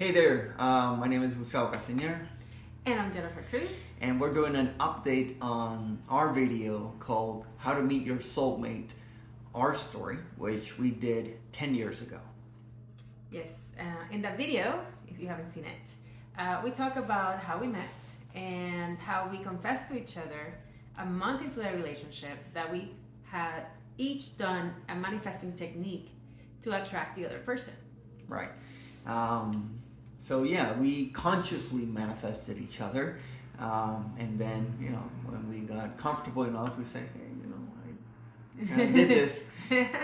Hey there, my name is Gustavo Castaner, And I'm Jennifer Cruz. and we're doing an update on our video called How to Meet Your Soulmate, our story, which we did 10 years ago. Yes, in that video, if you haven't seen it, we talk about how we met and how we confessed to each other a month into the relationship that we had each done a manifesting technique to attract the other person. Right. So, yeah, we consciously manifested each other, and then, when we got comfortable enough, we said, hey, I kind of did this.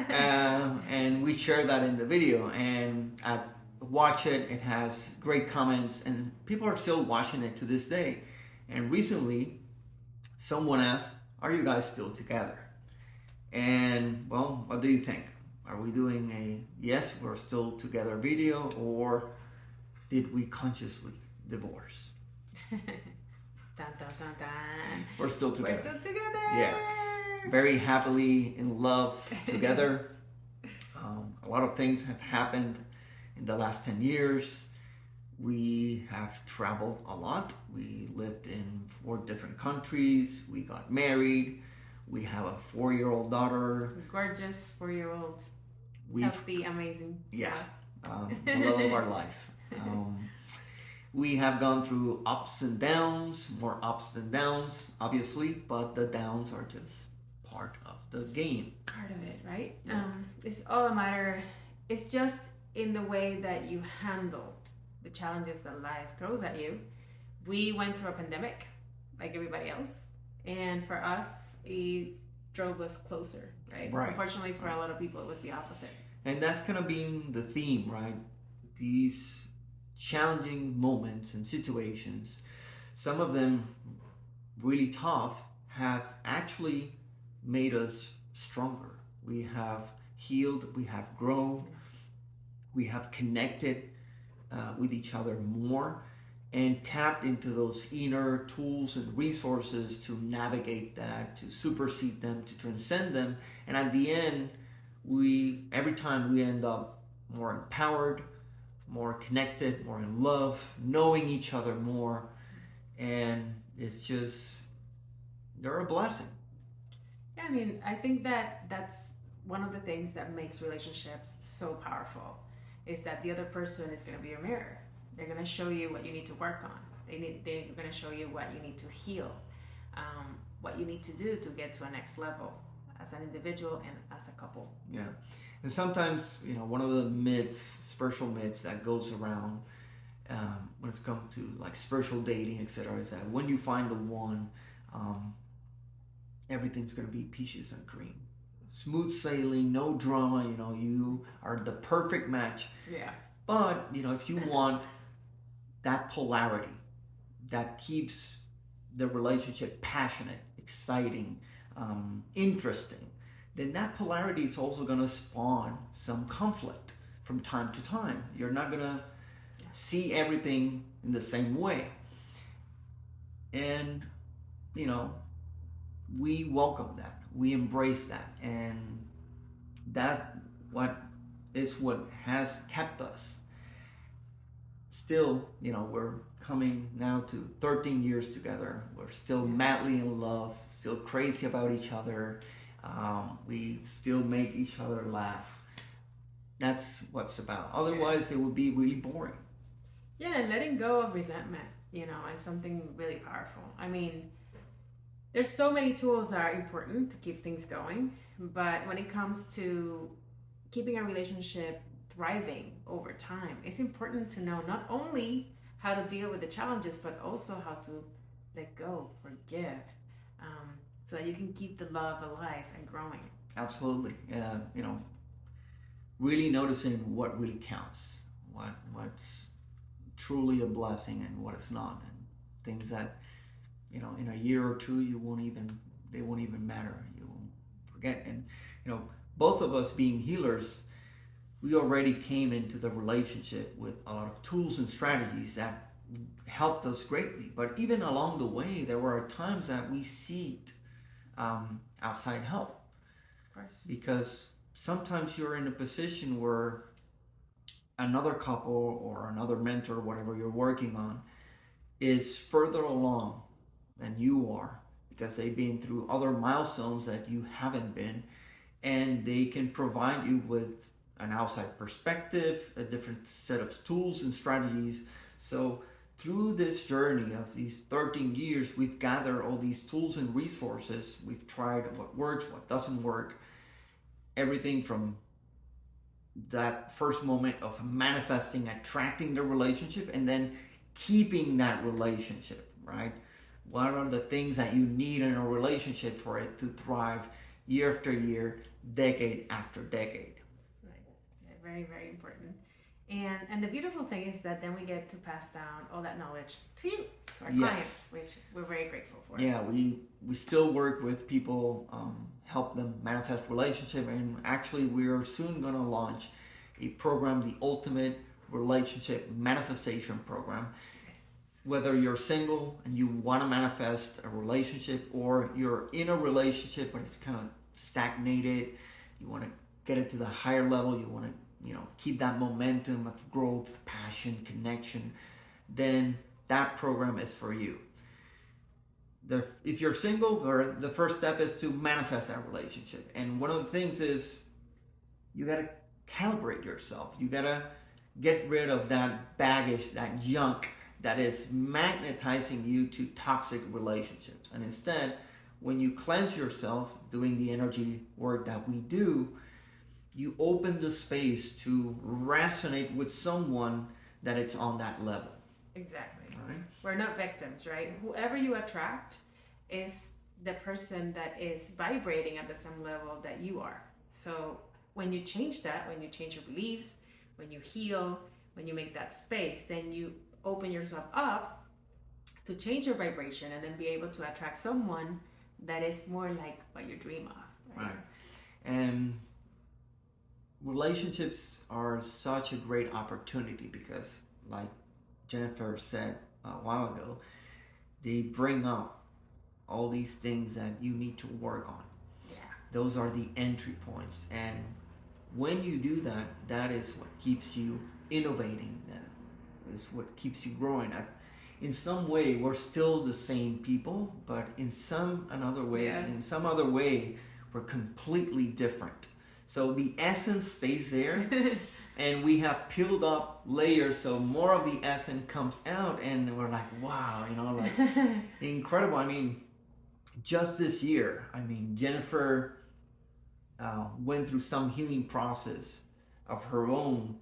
And we share that in the video, and I watch it. It has great comments, and people are still watching it to this day. And recently, someone asked, "Are you guys still together?" And well, what do you think? Are we doing a yes, we're still together video, or did we consciously divorce? Dun, dun, dun, dun. We're still together. We're still together. Yeah. Very happily in love together. A lot of things have happened in the last 10 years. We have traveled a lot. We lived in 4 different countries. We got married. We have a 4-year-old daughter. Gorgeous 4-year-old. Healthy, amazing. Yeah. The love of our life. We have gone through ups and downs, more ups than downs, obviously, but the downs are just part of the game. Part of it, right? Yeah. It's all a matter, it's just in the way that you handle the challenges that life throws at you. We went through a pandemic like everybody else, and for us, it drove us closer, right? Right. Unfortunately, for a lot of people, it was the opposite. And that's kind of been the theme, right? These challenging moments and situations, some of them really tough, have actually made us stronger. We have healed, we have grown, we have connected with each other more, and tapped into those inner tools and resources to navigate that, to supersede them, to transcend them. And at the end, every time we end up more empowered, more connected, more in love, knowing each other more, and they're a blessing. Yeah, I mean, I think that's one of the things that makes relationships so powerful, is that the other person is going to be a mirror. They're going to show you what you need to work on. They're going to show you what you need to heal, what you need to do to get to a next level as an individual and as a couple. Yeah. And sometimes, one of the myths, spiritual myths that goes around when it's come to like spiritual dating, etc., is that when you find the one, everything's going to be peaches and cream. Smooth sailing, no drama, you are the perfect match. Yeah. But, if you want that polarity that keeps the relationship passionate, exciting, interesting, then that polarity is also going to spawn some conflict from time to time. You're not going to see everything in the same way. And, we welcome that. We embrace that. And that what has kept us. Still, we're coming now to 13 years together. We're still madly in love, still crazy about each other. We still make each other laugh. That's what's about. Otherwise, it would be really boring. Yeah, and letting go of resentment, is something really powerful. I mean, there's so many tools that are important to keep things going, but when it comes to keeping a relationship thriving over time, it's important to know not only how to deal with the challenges, but also how to let go, forgive, so that you can keep the love alive and growing. Absolutely. Really noticing what really counts, what's truly a blessing and what it's not, and things that, in a year or two, they won't even matter. You won't forget. And, both of us being healers, we already came into the relationship with a lot of tools and strategies that helped us greatly. But even along the way, there were times that we sought outside help. Of course. Because sometimes you're in a position where another couple or another mentor, whatever you're working on, is further along than you are because they've been through other milestones that you haven't been, and they can provide you with an outside perspective, a different set of tools and strategies. So through this journey of these 13 years, we've gathered all these tools and resources. We've tried what works, what doesn't work, everything from that first moment of manifesting, attracting the relationship, and then keeping that relationship, right? What are the things that you need in a relationship for it to thrive year after year, decade after decade? Right. Yeah, very, very important. And the beautiful thing is that then we get to pass down all that knowledge to you, to our clients, which we're very grateful for. Yeah, we still work with people, help them manifest relationship, and actually we're soon going to launch a program, the Ultimate Relationship Manifestation Program. Whether you're single and you want to manifest a relationship, or you're in a relationship but it's kind of stagnated, you want to get it to the higher level, you want to keep that momentum of growth, passion, connection, then that program is for you. If you're single, the first step is to manifest that relationship. And one of the things is you got to calibrate yourself. You got to get rid of that baggage, that junk that is magnetizing you to toxic relationships. And instead, when you cleanse yourself doing the energy work that we do, you open the space to resonate with someone that it's on that level. Exactly. Right? We're not victims, right? Whoever you attract is the person that is vibrating at the same level that you are. So when you change that, when you change your beliefs, when you heal, when you make that space, then you open yourself up to change your vibration and then be able to attract someone that is more like what you dream of. Right. And relationships are such a great opportunity because, like Jennifer said a while ago, they bring up all these things that you need to work on. Yeah. Those are the entry points. And when you do that, that is what keeps you innovating. That is what keeps you growing. In some way, we're still the same people, but in some other way, we're completely different. So the essence stays there, and we have peeled up layers, so more of the essence comes out, and we're like, wow, like incredible. I mean, just this year, Jennifer went through some healing process of her own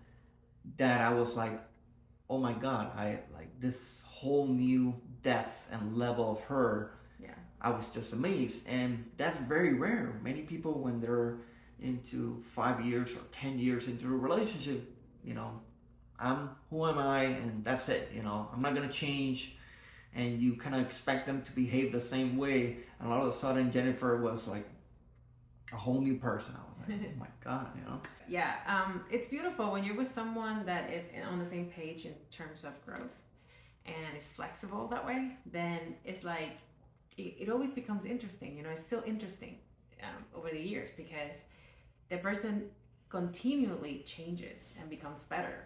that I was like, oh my God, I like this whole new depth and level of her. Yeah. I was just amazed, and that's very rare. Many people, when they're into 5 years or 10 years into a relationship, who am I, and that's it. I'm not gonna change, and you kind of expect them to behave the same way, and all of a sudden Jennifer was like a whole new person. I was like, oh my God, Yeah, it's beautiful when you're with someone that is on the same page in terms of growth and is flexible that way. Then it's like it always becomes interesting. It's still interesting over the years because the person continually changes and becomes better,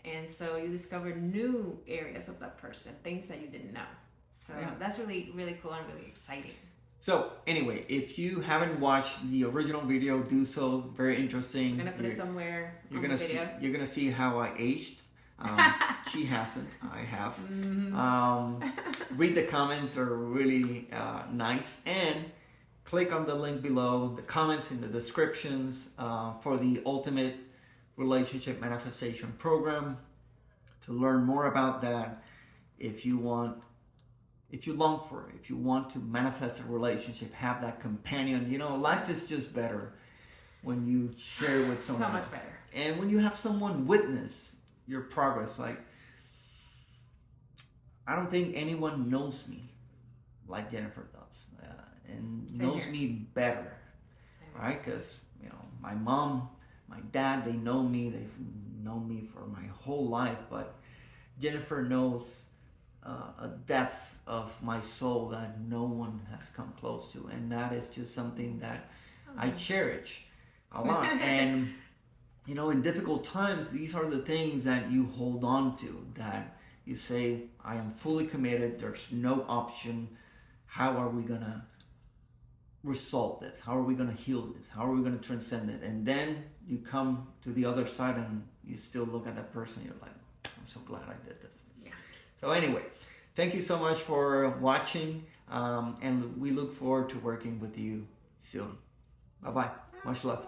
and so you discover new areas of that person, things that you didn't know. So that's really, really cool and really exciting. So anyway, if you haven't watched the original video, do so. Very interesting. I'm gonna put it somewhere. You're gonna see how I aged. She hasn't. I have. Mm-hmm. Read the comments; are really nice, and click on the link below, the comments in the descriptions for the Ultimate Relationship Manifestation Program to learn more about that. If you long for it, if you want to manifest a relationship, have that companion. Life is just better when you share with someone so much else. Better. And when you have someone witness your progress. Like, I don't think anyone knows me like Jennifer does, and Same knows here. me better, right? Because my mom, my dad, they know me. They've known me for my whole life, but Jennifer knows a depth of my soul that no one has come close to, and that is just something that I cherish a lot. And in difficult times, these are the things that you hold on to, that you say, I am fully committed, there's no option. How are we going to resolve this? How are we going to heal this? How are we going to transcend it? And then you come to the other side and you still look at that person, you're like, I'm so glad I did this. Yeah. So anyway, thank you so much for watching, and we look forward to working with you soon. Bye-bye. Much love.